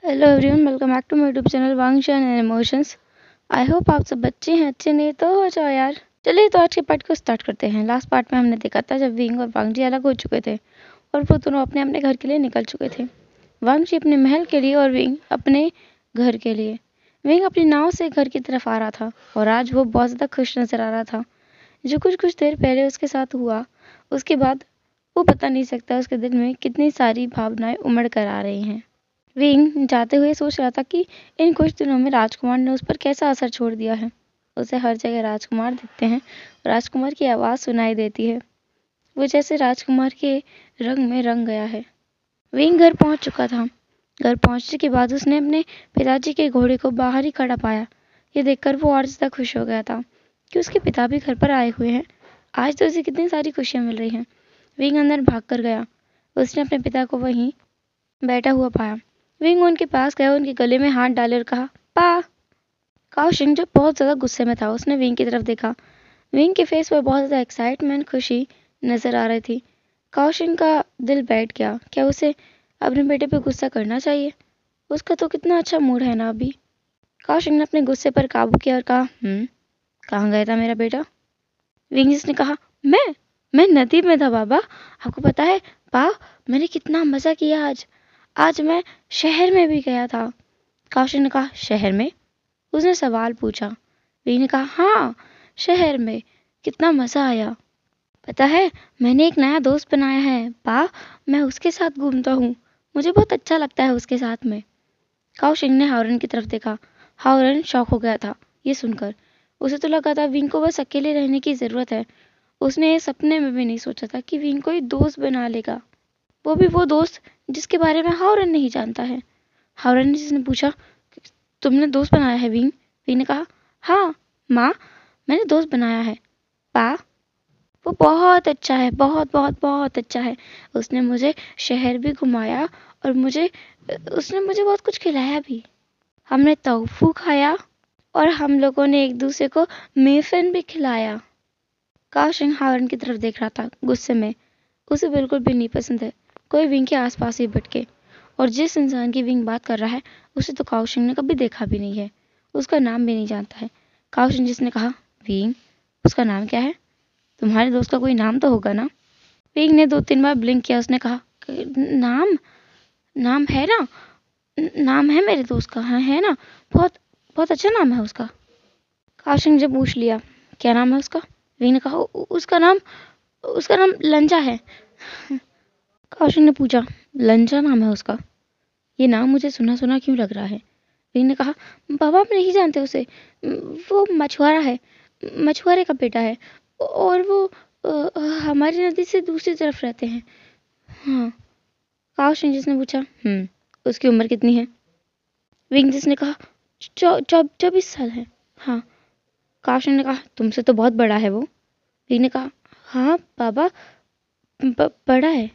Hello everyone, welcome back to my YouTube channel वांगशन and emotions. I hope आप सब बच्चे हैं, अच्छे नहीं तो हो जाओ यार। चलिए तो आज के पार्ट को स्टार्ट करते हैं। लास्ट पार्ट में हमने देखा था जब विंग और वांगजी अलग हो चुके थे और वो दोनों अपने अपने घर के लिए निकल चुके थे। वांगजी अपने महल के लिए और विंग अपने घर के लिए। विंग अपनी नाव से घर की तरफ आ रहा था और आज वो बहुत ज़्यादा खुश नजर आ रहा था। जो कुछ देर पहले उसके साथ हुआ, उसके बाद वो बता नहीं सकता उसके दिल में कितनी सारी भावनाएं उमड़ कर आ रही हैं। विंग जाते हुए सोच रहा था कि इन कुछ दिनों में राजकुमार ने उस पर कैसा असर छोड़ दिया है। उसे हर जगह राजकुमार दिखते हैं, राजकुमार की आवाज़ सुनाई देती है। वो जैसे राजकुमार के रंग में रंग गया है। विंग घर पहुंच चुका था। घर पहुंचने के बाद उसने अपने पिताजी के घोड़े को बाहर ही खड़ा पाया। ये देखकर वो और ज़्यादा खुश हो गया था कि उसके पिता भी घर पर आए हुए हैं। आज तो उसे कितनी सारी खुशियां मिल रही हैं। विंग अंदर भाग कर गया। उसने अपने पिता को वहीं बैठा हुआ पाया। विंग उनके पास गया, उनके गले में हाथ डाले और कहा, पा। काओशिंग जो बहुत ज़्यादा गुस्से में था, उसने विंग की तरफ देखा। विंग के फेस पर बहुत ज़्यादा एक्साइटमेंट, खुशी नजर आ रही थी। काओशिंग का दिल बैठ गया। क्या उसे अपने बेटे पे गुस्सा करना चाहिए? उसका तो कितना अच्छा मूड है ना अभी। काओशिंग ने अपने गुस्से पर काबू किया और कहा, कहाँ गया था मेरा बेटा? विंग जिसने कहा, मैं नदी में था बाबा। आपको पता है पा, मैंने कितना मजा किया आज। आज मैं शहर में भी गया था। काशिन ने कहा, शहर में? उसने सवाल पूछा। वी ने कहा, हाँ, शहर में। कितना मजा आया। पता है, मैंने एक नया दोस्त बनाया है पा। मैं उसके साथ घूमता हूँ। मुझे बहुत अच्छा लगता है उसके साथ में। काओशिंग ने हावरन की तरफ देखा। हावरन शॉक हो गया था ये सुनकर। उसे तो लगा था विंग को बस अकेले रहने की जरूरत है। उसने सपने में भी नहीं सोचा था कि विंग कोई दोस्त बना लेगा, वो भी वो दोस्त जिसके बारे में हावरन नहीं जानता है। हावरन ने जिसने पूछा, तुमने दोस्त बनाया है विंग? विंग ने कहा, हाँ माँ, मैंने दोस्त बनाया है पा। वो बहुत अच्छा है, बहुत बहुत बहुत अच्छा है। उसने मुझे शहर भी घुमाया और उसने मुझे बहुत कुछ खिलाया भी। हमने टोफू खाया और हम लोगों ने एक दूसरे को मेफिन भी खिलाया। काशिंग हावरन की तरफ देख रहा था गुस्से में। उसे बिल्कुल भी नहीं पसंद है कोई विंग के आसपास ही भटके। और जिस इंसान की विंग बात कर रहा है उसे तो काओशिंग ने कभी देखा भी नहीं है, उसका नाम भी नहीं जानता है। काओशिंग जिसने कहा, विंग, उसका नाम क्या है? तुम्हारे दोस्त का कोई नाम तो होगा ना? विंग ने 2-3 बार ब्लिंक किया। उसने कहा, नाम? नाम है ना, नाम है मेरे दोस्त का, हाँ है ना, बहुत बहुत अच्छा नाम है उसका। काओशिंग जब पूछ लिया, क्या नाम है उसका? विंग ने कहा, उसका नाम लंजा है। काओशिंग ने पूछा, लंजा नाम है उसका? ये नाम मुझे सुना सुना क्यों लग रहा है? रीन ने कहा, बाबा आप नहीं जानते उसे, वो मछुआरा है, मछुआरे का बेटा है और वो हमारी नदी से दूसरी तरफ रहते हैं। हाँ। काओशिंग जिसने पूछा, उसकी उम्र कितनी है? विंग जिसने कहा, 24 साल है। हाँ। काओशिंग ने कहा, तुमसे तो बहुत बड़ा है वो। विंग ने कहा, हाँ बाबा, बड़ा है।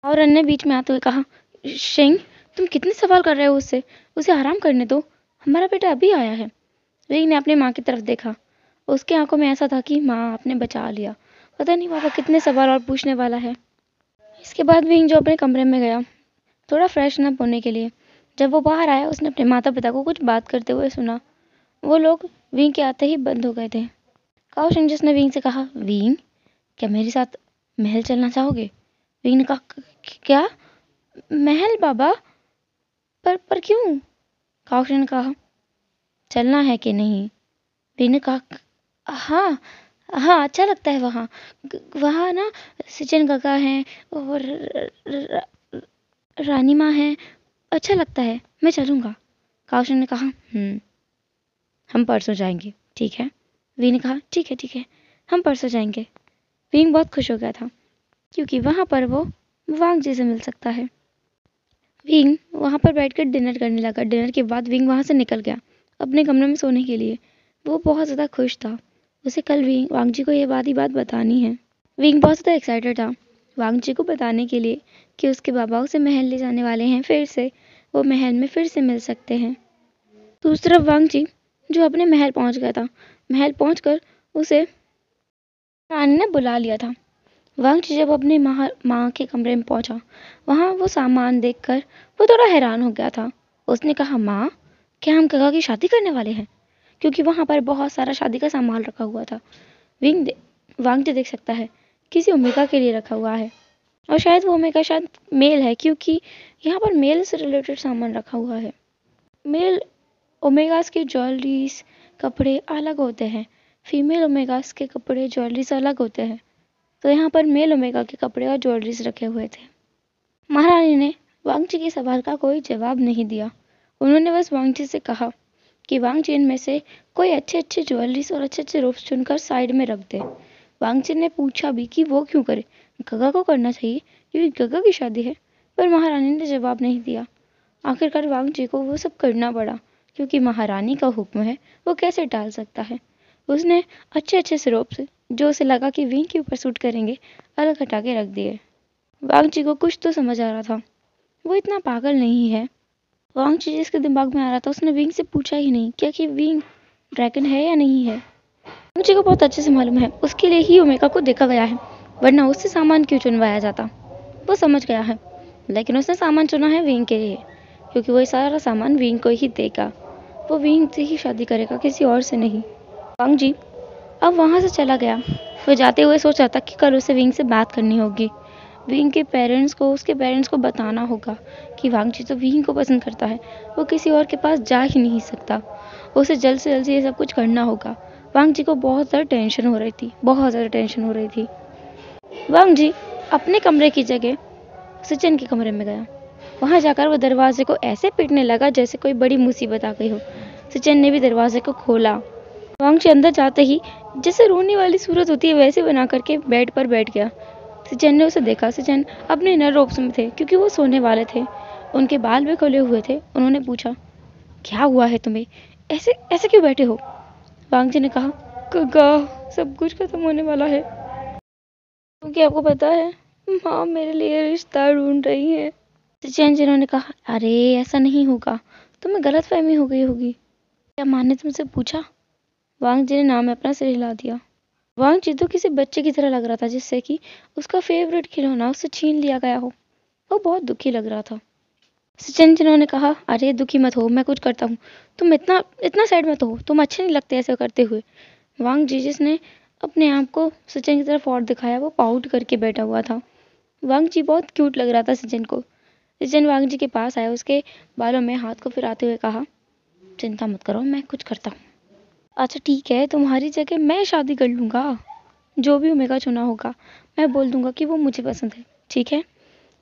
और अन्य बीच में आते हुए कहा, शिंग, तुम कितने सवाल कर रहे हो उससे? उसे आराम करने दो, हमारा बेटा अभी आया है। विंग ने अपनी माँ की तरफ देखा। उसकी आंखों में ऐसा था कि माँ आपने बचा लिया। पता नहीं पापा कितने सवाल और पूछने वाला है। इसके बाद विंग जो अपने कमरे में गया थोड़ा फ्रेशन अप होने के लिए। जब वो बाहर आया उसने अपने माता पिता को कुछ बात करते हुए सुना। वो लोग विंग के आते ही बंद हो गए थे। काओशिंग जिसने विंग से कहा, विंग, क्या मेरे साथ महल चलना चाहोगे? विंग ने कहा, क्या महल बाबा? पर क्यों? काओशिंग ने कहा, चलना है कि नहीं? विंग ने कहा, हाँ हाँ, अच्छा लगता है वहाँ। वहाँ ना सचिन काका हैं और रानी माँ हैं, अच्छा लगता है, मैं चलूँगा। काओशिंग ने कहा, हम परसों जाएंगे, ठीक है? विंग ने कहा, ठीक है, हम परसों जाएंगे। विंग बहुत खुश हो गया था क्योंकि वहाँ पर वो वांग जी से मिल सकता है। विंग वहाँ पर बैठकर डिनर करने लगा। डिनर के बाद विंग वहाँ से निकल गया अपने कमरे में सोने के लिए। वो बहुत ज़्यादा खुश था। उसे कल वांग जी को ये बात बतानी है। विंग बहुत ज़्यादा एक्साइटेड था वांग जी को बताने के लिए कि उसके बाबा उसे महल ले जाने वाले हैं, फिर से वो महल में फिर से मिल सकते हैं। दूसरी तरफ वांग जी जो अपने महल पहुँच गया था। महल पहुँच कर उसे रानी ने बुला लिया था। वांग जी जब अपनी माँ के कमरे में पहुंचा, वहां वो सामान देखकर वो थोड़ा हैरान हो गया था। उसने कहा, माँ, क्या हम गगा की शादी करने वाले हैं? क्योंकि वहां पर बहुत सारा शादी का सामान रखा हुआ था। वांग जी देख सकता है किसी ओमेगा के लिए रखा हुआ है, और शायद वो ओमेगा शायद मेल है, क्योंकि यहाँ पर मेल से रिलेटेड सामान रखा हुआ है। मेल ओमेगास के ज्वेलरीज कपड़े अलग होते हैं, फीमेल ओमेगास के कपड़े ज्वेलरीज अलग होते हैं। तो यहाँ पर मेल ओमेगा के कपड़े और ज्वेलरीज रखे हुए थे। महारानी ने वांग जी के सवाल का कोई जवाब नहीं दिया। उन्होंने बस वांग जी से कहा कि वांग जी इनमें से कोई अच्छे अच्छे ज्वेलरीज और अच्छे अच्छे रोब्स चुनकर साइड में रख दे। वांग जी ने पूछा भी कि वो क्यों करे, गगा को करना चाहिए क्योंकि गगा की शादी है, पर महारानी ने जवाब नहीं दिया। आखिरकार वांग जी को वो सब करना पड़ा, क्योंकि महारानी का हुक्म है, वो कैसे टाल सकता है। उसने अच्छे अच्छे से रोब्स जो उसे लगा कि विंग के ऊपर सूट करेंगे अलग हटा के रख दिए। वांग जी को कुछ तो समझ आ रहा था, वो इतना पागल नहीं है। वांग जी जिसके दिमाग में आ रहा था, उसने विंग से पूछा ही नहीं क्या कि विंग ड्रैगन है या नहीं है। वांग जी को बहुत अच्छे से मालूम है, उसके लिए ही ओमेगा को देखा गया है, वरना उससे सामान क्यों चुनवाया जाता। वो समझ गया है, लेकिन उसने सामान चुना है विंग के लिए, क्योंकि वो सारा सामान विंग को ही देगा। वो विंग से ही शादी करेगा, किसी और से नहीं। वांग जी अब वहां से चला गया। वो जाते हुए सोच रहा था कि कल उसे विंग से बात करनी होगी। विंग के पेरेंट्स को, उसके पेरेंट्स को बताना होगा कि वांग जी तो विंग को पसंद करता है, वो किसी और के पास जा ही नहीं सकता। उसे जल्द से जल्द ये सब कुछ करना होगा। वांग जी को बहुत ज़्यादा टेंशन हो रही थी, बहुत ज़्यादा टेंशन हो रही थी। वांग जी अपने कमरे की जगह सचिन के कमरे में गया। वहां जाकर वो दरवाजे को ऐसे पीटने लगा जैसे कोई बड़ी मुसीबत आ गई हो। सचिन ने भी दरवाजे को खोला। वांग जी अंदर जाते ही जैसे रोने वाली सूरत होती है वैसे बना करके बेड पर बैठ गया। सचिन ने उसे देखा। सचिन अपने इनर रोब्स में थे, क्योंकि वो सोने वाले थे। उनके बाल भी खुले हुए थे। उन्होंने पूछा, क्या हुआ है तुम्हें, ऐसे ऐसे क्यों बैठे हो? वांग जी ने कहा, गगा, सब कुछ खत्म होने वाला है, क्योंकि आपको पता है माँ मेरे लिए रिश्ता ढूंढ रही है। सचिन जिन्होंने कहा, अरे ऐसा नहीं होगा, तुम्हें गलतफहमी हो गई होगी। क्या माँ ने तुमसे पूछा? वांग जी ने नाम में अपना सिर हिला दिया। वांग जी तो किसी बच्चे की तरह लग रहा था, जिससे कि उसका फेवरेट खिलौना उससे छीन लिया गया हो। वो बहुत दुखी लग रहा था। सचिन जिन्होंने कहा, अरे दुखी मत हो, मैं कुछ करता हूँ, तुम इतना इतना साइड मत हो, तुम अच्छे नहीं लगते ऐसे करते हुए। वांग जी जिसने अपने आप को सचिन की तरफ और दिखाया, वो पाउट करके बैठा हुआ था। वांग जी बहुत क्यूट लग रहा था सचिन को। सचिन वांग जी के पास आया, उसके बालों में हाथ को फिराते हुए कहा, चिंता मत करो, मैं कुछ करता हूँ। अच्छा ठीक है, तुम्हारी जगह मैं शादी कर लूंगा, जो भी ओमेगा चुना होगा मैं बोल दूंगा कि वो मुझे पसंद है, ठीक है?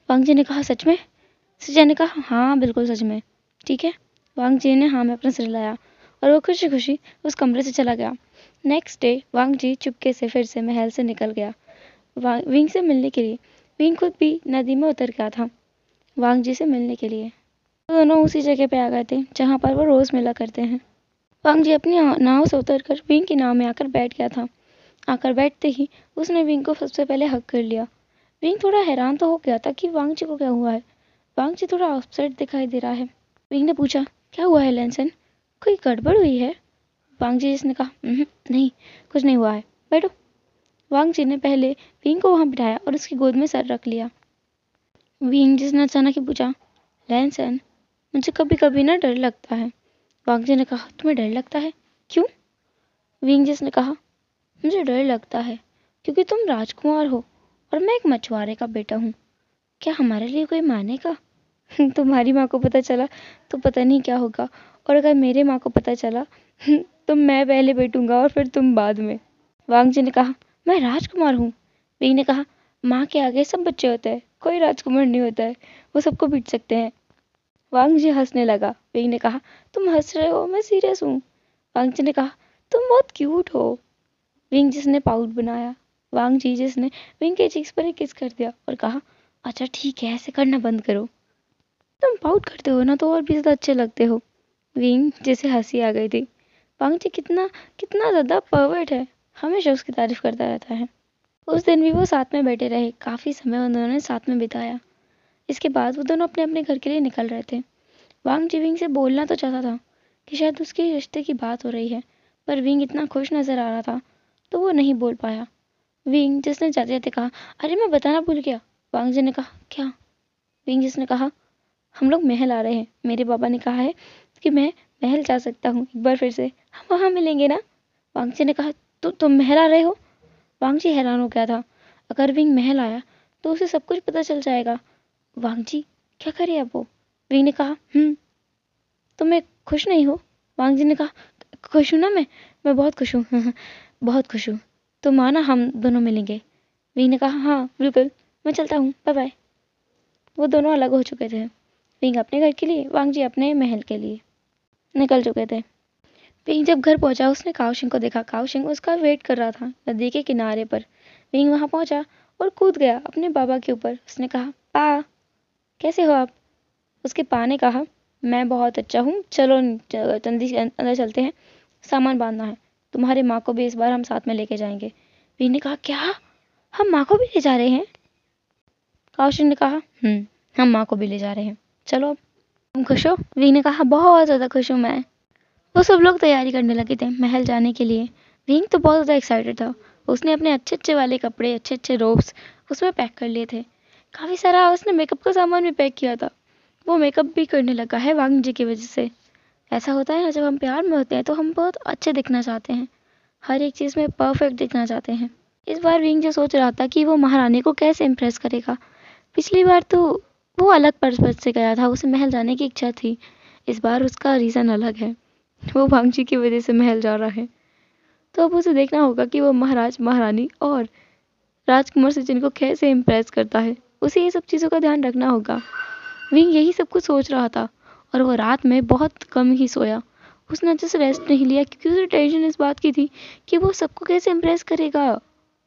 वांग जी ने कहा, सच में? सचिन ने कहा, हाँ बिल्कुल सच में, ठीक है। वांग जी ने हाँ में अपना सिर हिलाया और वो खुशी खुशी उस कमरे से चला गया। नेक्स्ट डे वांग जी चुपके से फिर से महल से निकल गया, विंग से मिलने के लिए। विंग खुद भी नदी में उतर गया था वांग जी से मिलने के लिए। तो दोनों उसी जगह पे आ गए थे जहाँ पर वो रोज मिला करते हैं। वांग जी अपनी नाव से उतरकर विंग की नाव में आकर बैठ गया था। आकर बैठते ही उसने विंग को सबसे पहले हक कर लिया। विंग थोड़ा हैरान तो हो गया था कि वांग जी को क्या हुआ है। वांग जी थोड़ा अपसेट दिखाई दे रहा है। विंग ने पूछा, क्या हुआ है लैंसन, कोई गड़बड़ हुई है? वांग जी जिसने कहा, नहीं, कुछ नहीं हुआ है, बैठो। वांग जी ने पहले विंग को वहां बिठाया और उसकी गोद में सर रख लिया। विंग जिसने अचानक ही पूछा, लैंसन, मुझे कभी कभी ना डर लगता है। वांग जी ने कहा, तुम्हें डर लगता है, क्यों? विंग जिसने कहा, मुझे डर लगता है क्योंकि तुम राजकुमार हो और मैं एक मछुआरे का बेटा हूँ। क्या हमारे लिए कोई मानेगा? तुम्हारी माँ को पता चला तो पता नहीं क्या होगा, और अगर मेरे माँ को पता चला तो मैं पहले बैठूंगा और फिर तुम बाद में। वांग जी ने कहा, मैं राजकुमार हूँ। विंग ने कहा, माँ के आगे सब बच्चे होते हैं, कोई राजकुमार नहीं होता है, वो सबको पीट सकते हैं। वांग जी हंसने लगा। विंग ने कहा, तुम हंस रहे हो, मैं सीरियस हूँ। वांग जी ने कहा, तुम बहुत क्यूट हो। विंग जिसने पाउट बनाया। वांग जी जिसने विंग के चीक्स पर एक किस कर दिया और कहा, अच्छा ठीक है, ऐसे करना बंद करो, तुम पाउट करते हो ना तो और भी ज्यादा अच्छे लगते हो। विंग जैसे हंसी आ गई थी। वांग जी कितना कितना ज्यादा परवर्ट है, हमेशा उसकी तारीफ करता रहता है। उस दिन भी वो साथ में बैठे रहे, काफी समय उन्होंने साथ में बिताया। इसके बाद वो दोनों अपने अपने घर के लिए निकल रहे थे। वांग जी विंग से बोलना तो चाहता था कि शायद उसके रिश्ते की बात हो रही है, पर विंग इतना खुश नजर आ रहा था तो वो नहीं बोल पाया। विंग जिसने जाते जाते कहा, अरे मैं बताना भूल गया। वांग जी ने कहा, क्या? विंग जिसने कहा, हम लोग महल आ रहे हैं, मेरे पापा ने कहा है कि मैं महल जा सकता हूँ एक बार फिर से, हम वहाँ मिलेंगे ना? वांग जी ने कहा, तुम महल आ रहे हो? वांग जी हैरान हो गया था। अगर विंग महल आया तो उसे सब कुछ पता चल जाएगा। वांग जी क्या करे अब वो? विंग ने कहा, तुम मैं खुश नहीं हो? वांग जी ने कहा, खुश हूँ ना मैं बहुत खुश हूँ बहुत खुश हूँ। तो माना हम दोनों मिलेंगे? विंग ने कहा, हाँ बिल्कुल, मैं चलता हूँ, बाय बाय। वो दोनों अलग हो चुके थे। विंग अपने घर के लिए, वांग जी अपने महल के लिए निकल चुके थे। विंग जब घर पहुंचा उसने काओशिंग को देखा। काओशिंग उसका वेट कर रहा था नदी के किनारे पर। विंग वहां पहुंचा और कूद गया अपने बाबा के ऊपर। उसने कहा, पा कैसे हो आप? उसके पा ने कहा, मैं बहुत अच्छा हूँ, चलो जल्दी से अंदर चलते हैं, सामान बांधना है, तुम्हारी माँ को भी इस बार हम साथ में लेके जाएंगे। विंग ने कहा, क्या हम माँ को भी ले जा रहे हैं? काओशिंग ने कहा, हम माँ को भी ले जा रहे हैं, चलो अब। तुम खुश हो? विंग ने कहा, बहुत ज्यादा खुश हूँ मैं। वो सब लोग तैयारी करने लगे थे महल जाने के लिए। विंग तो बहुत ज़्यादा एक्साइटेड था। उसने अपने अच्छे अच्छे वाले कपड़े, अच्छे अच्छे रोब्स उसमें पैक कर लिए थे। काफ़ी सारा उसने मेकअप का सामान भी पैक किया था। वो मेकअप भी करने लगा है वांग जी की वजह से। ऐसा होता है ना, जब हम प्यार में होते हैं तो हम बहुत अच्छे दिखना चाहते हैं, हर एक चीज़ में परफेक्ट दिखना चाहते हैं। इस बार विंग जो सोच रहा था कि वो महारानी को कैसे इम्प्रेस करेगा। पिछली बार तो वो अलग पर्पज से गया था, उसे महल जाने की इच्छा थी। इस बार उसका रीज़न अलग है, वो भांगची की वजह से महल जा रहा है। तो अब उसे देखना होगा कि वो महाराज, महारानी और राजकुमार सचिन को कैसे इम्प्रेस करता है। उसे ये सब चीज़ों का ध्यान रखना होगा। विंग यही सब कुछ सोच रहा था और वो रात में बहुत कम ही सोया। उसने अच्छे से रेस्ट नहीं लिया क्योंकि उसे टेंशन इस बात की थी कि वो सबको कैसे इम्प्रेस करेगा,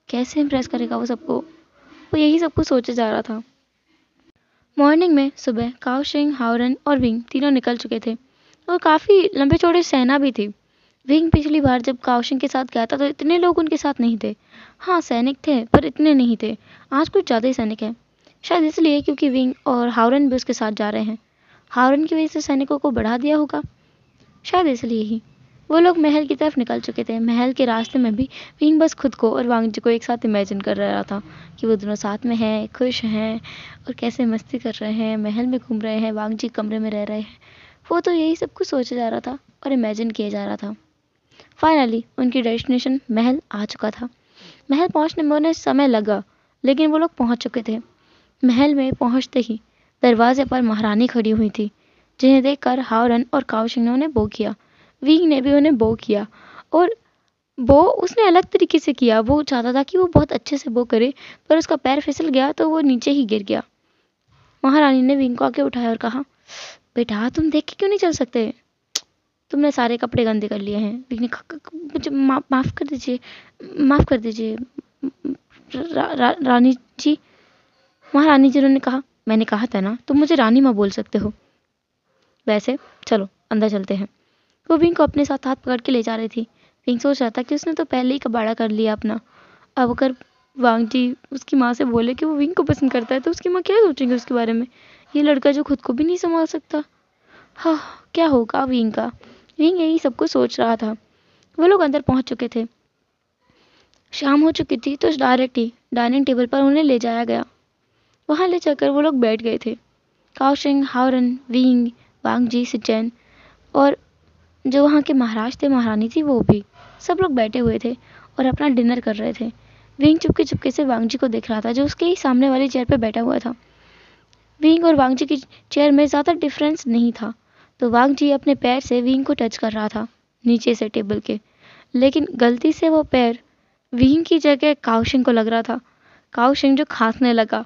कैसे इम्प्रेस करेगा वो सबको। वो यही सब कुछ सोचे जा रहा था। मॉर्निंग में सुबह काओशिंग, हाओरन और विंग तीनों निकल चुके थे और काफ़ी लंबे चौड़े सेना भी थी। विंग पिछली बार जब काओशिंग के साथ गया था तो इतने लोग उनके साथ नहीं थे। हाँ सैनिक थे पर इतने नहीं थे। आज कुछ ज़्यादा ही सैनिक हैं, शायद इसलिए क्योंकि विंग और हाओरन भी उसके साथ जा रहे हैं। हाओरन की वजह से सैनिकों को बढ़ा दिया होगा, शायद इसलिए ही। वो लोग महल की तरफ निकल चुके थे। महल के रास्ते में भी विंग बस खुद को और वांग जी को एक साथ इमेजिन कर रहा था कि वो दोनों साथ में हैं, खुश हैं और कैसे मस्ती कर रहे हैं, महल में घूम रहे हैं, वांग जी कमरे में रह रहे हैं। वो तो यही सब कुछ सोचा जा रहा था और इमेजिन किया जा रहा था। फाइनली उनकी डेस्टिनेशन महल आ चुका था। महल पहुंचने में उन्हें समय लगा, लेकिन वो लोग पहुंच चुके थे। महल में पहुंचते ही दरवाजे पर महारानी खड़ी हुई थी, जिन्हें देखकर हाओरन और काओशिंग ने उन्हें बो किया। विंग ने भी उन्हें बो किया और बो उसने अलग तरीके से किया। वो चाहता था कि वो बहुत अच्छे से बो करे, पर उसका पैर फिसल गया तो वो नीचे ही गिर गया। महारानी ने विंग को आके उठाया और कहा, बेटा तुम देख के क्यों नहीं चल सकते? तुमने सारे कपड़े गंदे कर लिए हैं। विंग ने कहा, मुझे माफ कर दीजिए, माफ कर दीजिए रानी जी। महारानी जी ने कहा, मैंने कहा था ना तुम मुझे रानी माँ बोल सकते हो। वैसे चलो अंदर चलते हैं। वो विंग को अपने साथ हाथ पकड़ के ले जा रही थी। विंग सोच रहा था कि उसने तो पहले ही कबाड़ा कर लिया अपना। अब अगर वांग जी उसकी माँ से बोले कि वो विंग को पसंद करता है तो उसकी माँ क्या सोचेंगे उसके बारे में? ये लड़का जो खुद को भी नहीं संभाल सकता, हाँ क्या होगा विंग का? विंग यही सब कुछ सोच रहा था। वो लोग अंदर पहुंच चुके थे। शाम हो चुकी थी तो डायरेक्ट ही डाइनिंग टेबल पर उन्हें ले जाया गया। वहां ले जाकर वो लोग बैठ गए थे। काओशिंग, हाओरन, विंग, वांग जी, सिचेन और जो वहाँ के महाराज थे, महारानी थी, वो भी सब लोग बैठे हुए थे और अपना डिनर कर रहे थे। विंग चुपके चुपके से वांग जी को देख रहा था जो उसके ही सामने वाली चेयर पर बैठा हुआ था। विंग और वांग जी की चेयर में ज़्यादा डिफरेंस नहीं था, तो वांग जी अपने पैर से विंग को टच कर रहा था नीचे से टेबल के, लेकिन गलती से वो पैर विंग की जगह काओशिंग को लग रहा था। काओशिंग जो खांसने लगा,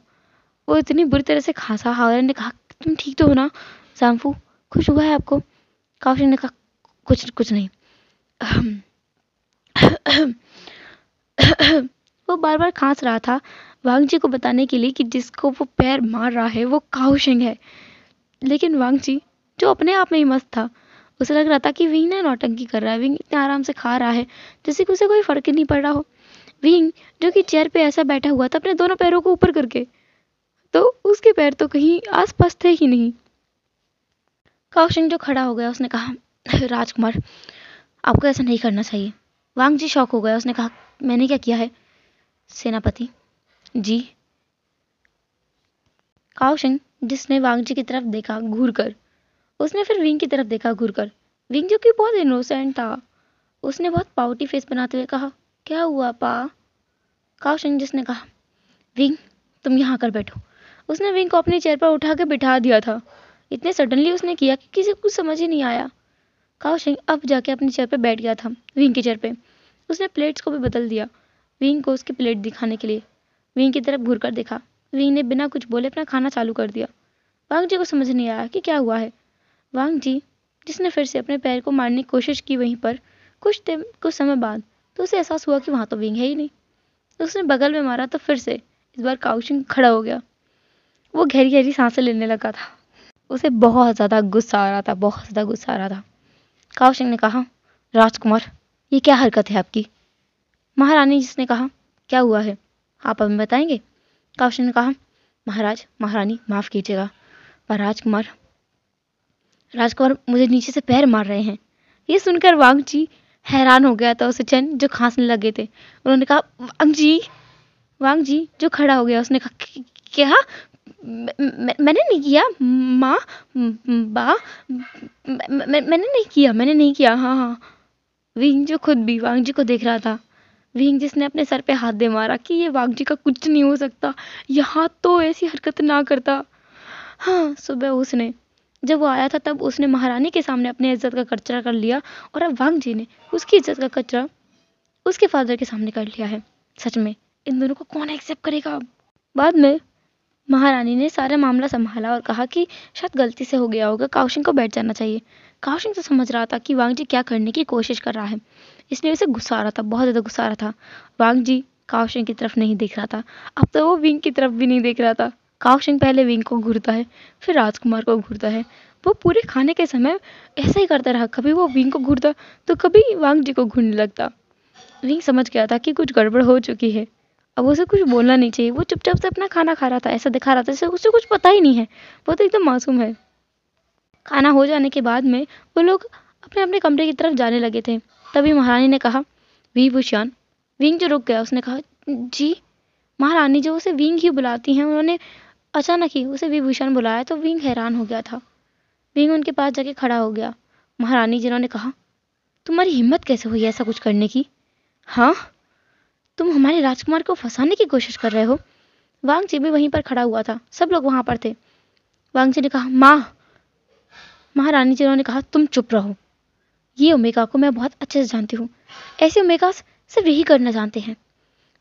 वो इतनी बुरी तरह से खांसा। हावरन ने कहा, तुम ठीक तो हो ना सांफू, कुछ हुआ है आपको? काओशिंग ने कहा, कुछ कुछ नहीं। वो बार बार खांस रहा था वांग जी को बताने के लिए कि जिसको वो पैर मार रहा है वो काओशिंग है। लेकिन वांग जी जो अपने आप में ही मस्त था, उसे लग रहा था कि विंग ना नौटंकी कर रहा है, विंग इतने आराम से खा रहा है जैसे कि उसे कोई फर्क ही नहीं पड़ रहा हो। विंग जो कि चेयर पे ऐसा बैठा हुआ था अपने दोनों पैरों को ऊपर करके, तो उसके पैर तो कहीं आसपास थे ही नहीं। काओशिंग जो खड़ा हो गया उसने कहा, राजकुमार आपको ऐसा नहीं करना चाहिए। वांग जी शॉक हो गया, उसने कहा, मैंने क्या किया है? सेनापति जी। काओशिंग, जिसने वांग जी की तरफ देखा घूर कर, उसने फिर विंग की तरफ देखा घूर कर। विंग जो कि बहुत इनोसेंट था, उसने बहुत पाउटी फेस बनाते हुए कहा, क्या हुआ पा? काओशिंग, जिसने कहा, विंग तुम यहाँ आकर बैठो। उसने विंग को अपनी चेयर पर उठा के बिठा दिया था। इतने सडनली उसने किया कि किसी को कुछ समझ ही नहीं आया। काओशिंग अब जाके अपनी चेयर पर बैठ गया था, विंग की चेयर पे। उसने प्लेट्स को भी बदल दिया, विंग को उसकी प्लेट दिखाने के लिए। विंग की तरफ घूर कर देखा। विंग ने बिना कुछ बोले अपना खाना चालू कर दिया। वांग जी को समझ नहीं आया कि क्या हुआ है। वांग जी, जिसने फिर से अपने पैर को मारने की कोशिश की वहीं पर, कुछ समय बाद तो उसे एहसास हुआ कि वहां तो विंग है ही नहीं। उसने बगल में मारा तो फिर से इस बार काओशिंग खड़ा हो गया। वो गहरी गहरी सांसें लेने लगा था। उसे बहुत ज्यादा गुस्सा आ रहा था, बहुत ज्यादा गुस्सा आ रहा था। काओशिंग ने कहा, राजकुमार, ये क्या हरकत है आपकी? महारानी, जिसने कहा, क्या हुआ है, आप हमें बताएंगे? काओशिंग ने कहा, महाराज, महारानी, माफ कीजिएगा, पर राजकुमार मुझे नीचे से पैर मार रहे हैं। ये सुनकर वांग जी हैरान हो गया था। उसे चैन जो खांसने लगे थे। उन्होंने कहा, वांग जी जो खड़ा हो गया, उसने कहा, क्या? मैंने नहीं किया माँ, बा, मैंने नहीं किया। हाँ हाँ। विंग जो खुद भी वांग जी को देख रहा था। विंग जिसने अपने सर पे हाथ दे मारा कि ये वांग जी का कुछ नहीं हो सकता, यहाँ तो ऐसी हरकत ना करता। हाँ, सुबह उसने जब वो आया था तब उसने महारानी के सामने अपनी इज्जत का कचरा कर लिया, और अब वांग जी ने उसकी इज्जत का कचरा उसके फादर के सामने कर लिया है। सच में इन दोनों को कौन एक्सेप्ट करेगा? बाद में महारानी ने सारा मामला संभाला और कहा कि शायद गलती से हो गया होगा, काओशिंग को बैठ जाना चाहिए। काओशिंग तो समझ रहा था कि वांग जी क्या करने की कोशिश कर रहा है, इसलिए उसे गुस्सा आ रहा था, बहुत ज्यादा गुस्सा आ रहा था। वांग जी काओशिंग की तरफ नहीं देख रहा था, अब तो वो विंग की तरफ भी नहीं देख रहा था। काओशिंग पहले विंग को घूरता है, फिर राजकुमार को घूरता है। वो पूरे खाने के समय ऐसा ही करता रहा, कभी वो विंग को घूरता तो कभी वांग जी को घूरने लगता। विंग समझ गया था कि कुछ गड़बड़ हो चुकी है, अब उसे कुछ बोलना नहीं चाहिए। वो चुपचाप से अपना खाना खा रहा था, ऐसा दिखा रहा था जैसे उसे कुछ पता ही नहीं है, वो तो एकदम मासूम है। खाना हो जाने के बाद में वो लोग अपने अपने कमरे की तरफ जाने लगे थे। तभी महारानी ने कहा, विभूषण। विंग जो रुक गया, उसने कहा, जी। महारानी जो उसे विंग ही बुलाती हैं, उन्होंने अचानक ही उसे विभूषण बुलाया तो विंग हैरान हो गया था। विंग उनके पास जाके खड़ा हो गया। महारानी जिन्होंने कहा, तुम्हारी हिम्मत कैसे हुई ऐसा कुछ करने की? हाँ, तुम हमारे राजकुमार को फंसाने की कोशिश कर रहे हो? वांग जी भी वहीं पर खड़ा हुआ था, सब लोग वहां पर थे। वांग जी ने कहा, माँ। महारानी जी ने कहा, तुम चुप रहो। ये ओमेगा को मैं बहुत अच्छे से जानती हूँ, ऐसे ओमेगा सिर्फ यही करना जानते हैं।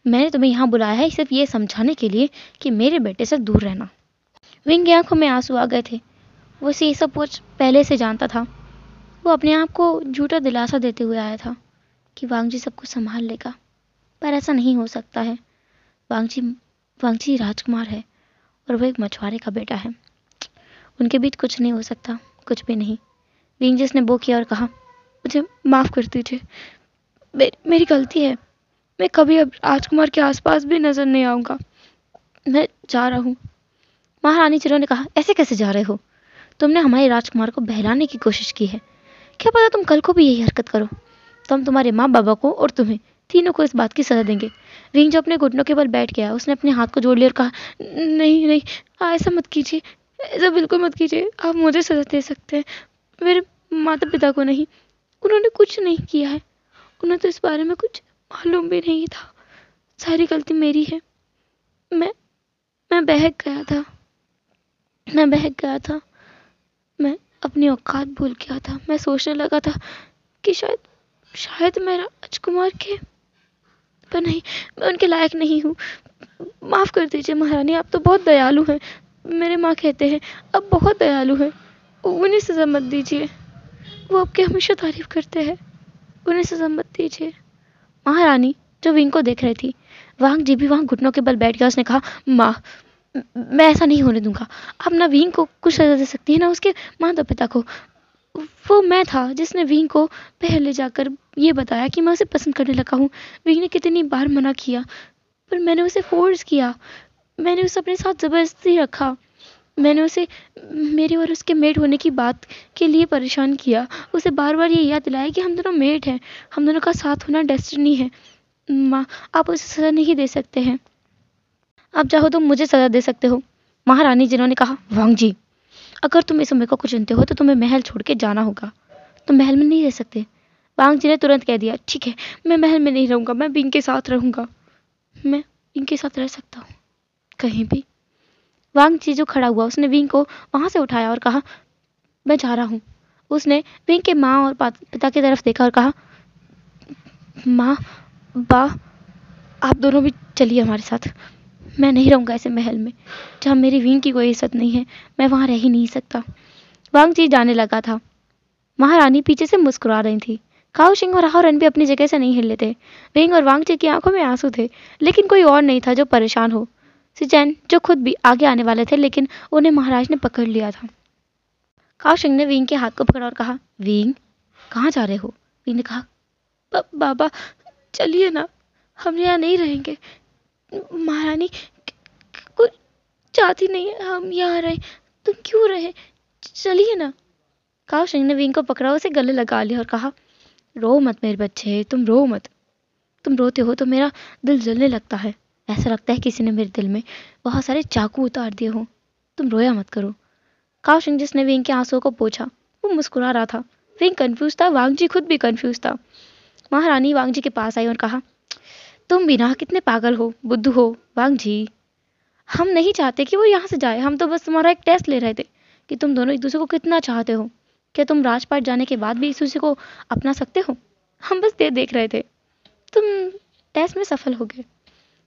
मैंने तुम्हें यहाँ बुलाया है सिर्फ ये समझाने के लिए कि मेरे बेटे से दूर रहना। विंग की आंखों में आंसू आ गए थे। वो ये सब कुछ पहले से जानता था। वो अपने आप को झूठा दिलासा देते हुए आया था कि वांग जी सब कुछ संभाल लेगा, पर ऐसा नहीं हो सकता है। वांग जी राजकुमार है और वो एक मछुआरे का बेटा है, उनके बीच कुछ नहीं हो सकता, कुछ भी नहीं। विंग जिसने वो किया और कहा, मुझे माफ कर दीजिए, मेरी गलती है, मैं कभी अब राजकुमार के आसपास भी नजर नहीं आऊंगा, मैं जा रहा हूँ। महारानी चिरो ने कहा, ऐसे कैसे जा रहे हो? तुमने हमारे राजकुमार को बहलाने की कोशिश की है, क्या पता तुम कल को भी यही हरकत करो, तो हम तुम्हारे माँ बाबा को और तुम्हें तीनों को इस बात की सजा देंगे। विंग जो अपने घुटनों के बल बैठ गया, उसने अपने हाथ को जोड़ लिया और कहा, नहीं नहीं, ऐसा मत कीजिए, ऐसा बिल्कुल मत कीजिए, आप मुझे सजा दे सकते हैं, मेरे माता पिता को नहीं, उन्होंने कुछ नहीं किया है, उन्हें तो इस बारे में कुछ मालूम भी नहीं था, सारी गलती मेरी है, मैं मैं बहक गया था, मैं अपनी औकात भूल गया था, मैं सोचने लगा था कि शायद मैं राजकुमार के, पर नहीं, मैं उनके लायक नहीं हूँ, माफ कर दीजिए महारानी, आप तो बहुत दयालु हैं, मेरे माँ कहते हैं आप बहुत दयालु हैं, उन्हें सजा मत दीजिए, वो आपकी हमेशा तारीफ करते हैं, उन्हें सजा मत दीजिए। महारानी जो विंग को देख रही थी, वांग जी भी वहां घुटनों के बल बैठ गया। उसने कहा, माँ, मैं ऐसा नहीं होने दूंगा, आप ना विंग को कुछ सजा दे सकती है ना उसके माता पिता को। वो मैं था जिसने विंग को पहले जाकर ये बताया कि मैं उसे पसंद करने लगा हूँ। विंग ने कितनी बार मना किया, पर मैंने उसे फोर्स किया, मैंने उसे अपने साथ जबरदस्ती रखा, मैंने उसे मेरे और उसके मेट होने की बात के लिए परेशान किया, उसे बार बार ये याद दिलाया कि हम दोनों मेट हैं, हम दोनों का साथ होना डेस्टिनी है। माँ, आप उसे सज़ा नहीं दे सकते हैं। आप चाहो तो मुझे सज़ा दे सकते हो। महारानी जिन्होंने कहा, वांग जी, अगर तुम इस उम्र को कुछ चुनते हो तो तुम्हें महल छोड़ के जाना होगा। तुम महल में नहीं रह सकते। वांग जी ने तुरंत कह दिया, ठीक है, मैं महल में नहीं रहूंगा, मैं विंग के साथ रहूंगा। मैं विंग के साथ रह सकता हूँ कहीं भी। वांग जी जो खड़ा हुआ, उसने विंग को वहां से उठाया और कहा, मैं जा रहा हूँ। उसने विंग के माँ और पिता की तरफ देखा और कहा, माँ, बा, आप दोनों भी चलिए हमारे साथ। मैं नहीं रहूंगा ऐसे महल में जहाँ मेरी विंग की कोई इज्जत नहीं है। मैं वहां रह ही नहीं सकता। वांग जी जाने लगा था। महारानी पीछे से मुस्कुरा रही थी। काऊ शिंग और हाओरन भी अपनी जगह से नहीं हिल थे। विंग और वांग जी की आंखों में आंसू थे, लेकिन कोई और नहीं था जो परेशान हो। सिचैन जो खुद भी आगे आने वाले थे, लेकिन उन्हें महाराज ने पकड़ लिया था। काऊ शिंग ने विंग के हाथ को पकड़ा और कहा, विंग, कहाँ जा रहे हो? विंग ने कहा, बाबा, चलिए ना, हम यहाँ नहीं रहेंगे। महारानी कुछ चाहती नहीं है हम यहाँ रहे। तुम क्यों रहे? चलिए ना। काऊ शिंग ने विंग को पकड़ा, उसे गले लगा लिया और कहा, रो मत मेरे बच्चे, तुम रो मत। तुम रोते हो तो मेरा दिल जलने लगता है। ऐसा लगता है किसी ने मेरे दिल में बहुत सारे चाकू उतार दिए हो। तुम रोया मत करो। काऊ शिंग, जिसने विंग के आंसुओं को पोंछा, वो मुस्कुरा रहा था। विंग कंफ्यूज था, वांग जी खुद भी कंफ्यूज था। महारानी वांग जी के पास आई और कहा, तुम भी ना कितने पागल हो, बुद्धू हो। वांग जी, हम नहीं चाहते कि वो यहाँ से जाए। हम तो बस तुम्हारा एक टेस्ट ले रहे थे कि तुम दोनों एक दूसरे को कितना चाहते हो। क्या तुम राजपाट जाने के बाद भी एक दूसरे को अपना सकते हो? हम बस ये देख रहे थे। तुम टेस्ट में सफल हो गए।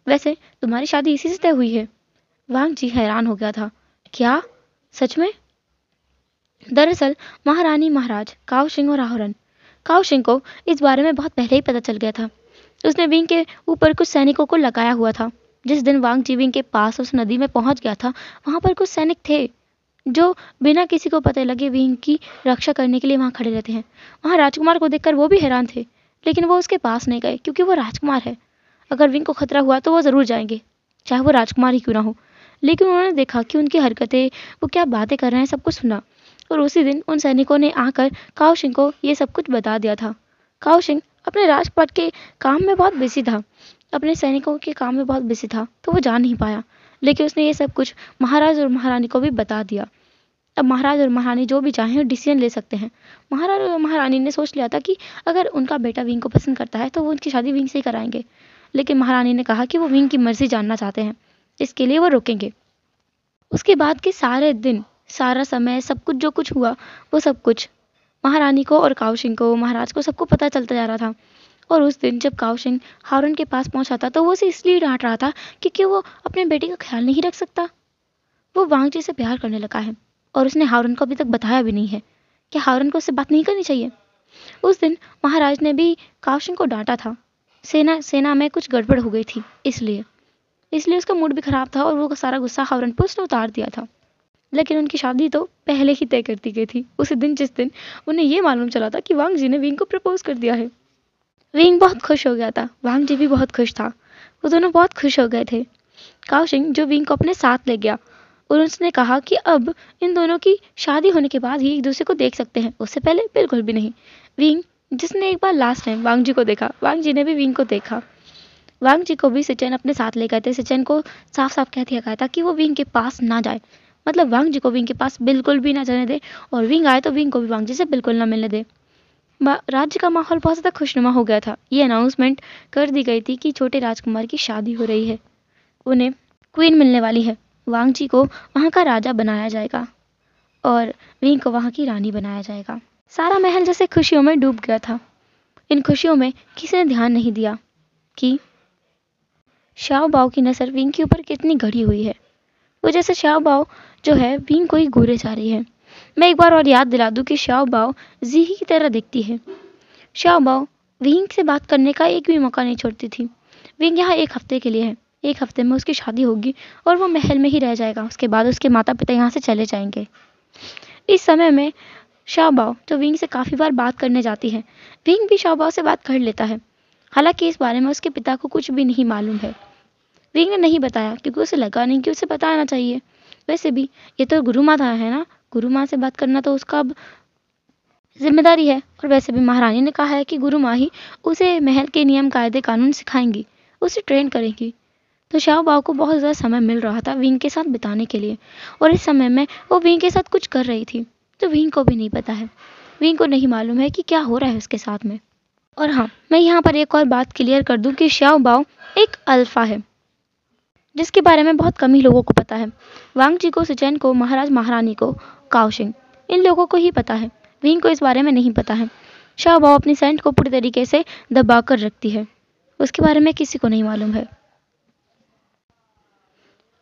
वैसे तुम्हारी शादी इसी से तय हुई है। वांग जी हैरान हो गया था। क्या? सच में? दरअसल महारानी, महाराज, काऊ शिंग और हाओरन। काऊ शिंग को इस बारे में बहुत पहले ही पता चल गया था। उसने विंग के ऊपर कुछ सैनिकों को लगाया हुआ था। जिस दिन वांग जी विंग के पास उस नदी में पहुंच गया था, वहां पर कुछ सैनिक थे जो बिना किसी को पता लगे विंग की रक्षा करने के लिए वहां खड़े रहते हैं। वहां राजकुमार को देखकर वो भी हैरान थे, लेकिन वो उसके पास नहीं गए क्योंकि वो राजकुमार है। अगर विंग को खतरा हुआ तो वो जरूर जाएंगे, चाहे वो राजकुमार ही क्यों ना हो। लेकिन उन्होंने देखा कि उनकी हरकतें, वो क्या बातें कर रहे हैं, सब कुछ सुना। और उसी दिन उन सैनिकों ने आकर काऊ शिंग को ये सब कुछ बता दिया था। काऊ शिंग अपने राजपाट के काम में बहुत बिजी था, अपने सैनिकों के काम में बहुत बिजी था, तो वो जा नहीं पाया। लेकिन उसने ये सब कुछ महाराज और महारानी को भी बता दिया। अब महाराज और महारानी जो भी चाहें डिसीजन ले सकते हैं। महाराज और महारानी ने सोच लिया था कि अगर उनका बेटा विंग को पसंद करता है तो वो उनकी शादी विंग से ही कराएंगे। लेकिन महारानी ने कहा कि वो विंग की मर्जी जानना चाहते हैं, इसके लिए वो रोकेंगे। उसके बाद के सारे दिन, सारा समय, सब कुछ जो कुछ हुआ, वो सब कुछ महारानी को और काऊ शिंग को, महाराज को, सबको पता चलता जा रहा था। और उस दिन जब काऊ शिंग हारून के पास पहुंचा था, तो वो उसे इसलिए डांट रहा था क्योंकि वो अपने बेटे का ख्याल नहीं रख सकता। वो वांग जी से प्यार करने लगा है और उसने हारून को अभी तक बताया भी नहीं है। क्या हारून को उससे बात नहीं करनी चाहिए? उस दिन महाराज ने भी काऊ शिंग को डांटा था। सेना में कुछ गड़बड़ हो गई थी, इसलिए इसलिए उसका मूड भी खराब था और वो सारा गुस्सा हारून पर उसने उतार दिया था। लेकिन उनकी शादी तो पहले ही तय कर दी गई थी, उसी दिन जिस दिन उन्हें ये मालूम चला था कि वांग जी ने विंग को प्रपोज कर दिया है। विंग बहुत खुश हो गया था, वांग जी भी बहुत खुश था। वो दोनों बहुत खुश हो गए थे। काऊ शिंग जो विंग को अपने साथ ले गया और उसने कहा कि अब इन दोनों की शादी होने के बाद ही एक दूसरे को देख सकते हैं, उससे पहले बिल्कुल भी नहीं। विंग, जिसने एक बार लास्ट टाइम वांग जी को देखा, वांग जी ने भी विंग को देखा। वांग जी को भी सिचेन अपने साथ ले गए थे। सिचेन को साफ साफ कह दिया गया था कि वो विंग के पास ना जाए, मतलब वांग जी को विंग के पास बिल्कुल भी ना जाने दे, और विंग आए तो विंग को भी वांग जी से बिल्कुल ना मिलने दे। राज्य का माहौल बहुत ज़्यादा खुशनुमा हो गया था। ये अनाउंसमेंट कर दी गई थी कि छोटे राजकुमार की शादी हो रही है, उन्हें क्वीन मिलने वाली है। वांग जी को वहाँ का राजा बनाया जाएगा और विंग को वहाँ की रानी बनाया जाएगा। सारा महल जैसे खुशियों में डूब गया था। इन खुशियों में किसी ने ध्यान नहीं दिया कि शाओ बाओ की नज़र विंग के ऊपर कितनी गड़ी हुई है। वो जैसे शाओ बाओ जो है विंग को ही घूरे जा रही है। मैं एक बार और याद दिला दूं कि शाओ बाओ जीही की तरह दिखती है। शाओ बाओ विंग से बात करने का एक भी मौका नहीं छोड़ती थी। विंग यहाँ एक हफ्ते के लिए है, एक हफ्ते में उसकी शादी होगी और वो महल में ही रह जाएगा। उसके बाद उसके माता पिता यहाँ से चले जाएंगे। इस समय में शाओ बाओ जो विंग से काफ़ी बार बात करने जाती है, विंग भी शाओ बाओ से बात कर लेता है। हालांकि इस बारे में उसके पिता को कुछ भी नहीं मालूम है। विंग ने नहीं बताया क्योंकि उसे लगा नहीं कि उसे बताना चाहिए। वैसे भी ये तो गुरु माता है ना, गुरु माँ से बात करना तो उसका अब जिम्मेदारी है। और वैसे भी महारानी ने कहा है कि गुरु माँ ही उसे महल के नियम कायदे कानून सिखाएंगी, उसे ट्रेन करेंगी। तो शाओ बाओ को बहुत ज़्यादा समय मिल रहा था विंग के साथ बिताने के लिए, और इस समय में वो विंग के साथ कुछ कर रही थी जो विंग को भी नहीं पता है। विंग को नहीं मालूम है कि क्या हो रहा है उसके साथ में। और हाँ, मैं यहाँ पर एक और बात क्लियर कर दूं कि शाओ बाओ एक अल्फा है, जिसके बारे में बहुत कम ही लोगों को पता है। वांग जी को, सिचेन को, महाराज महारानी को, काओशिंग, इन लोगों को ही पता है। विंग को इस बारे में नहीं पता है। शाओ बाओ अपनी सेंट को पूरी तरीके से दबा कर रखती है, उसके बारे में किसी को नहीं मालूम है।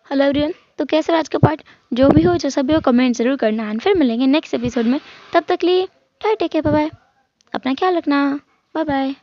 हेलो एवरीवन, तो कैसा रहा आज का पार्ट? जो भी हो, जैसा भी हो, कमेंट जरूर करना। एंड फिर मिलेंगे नेक्स्ट एपिसोड में। तब तक लिए tata, take care, bye bye. अपना ख्याल रखना। Bye bye.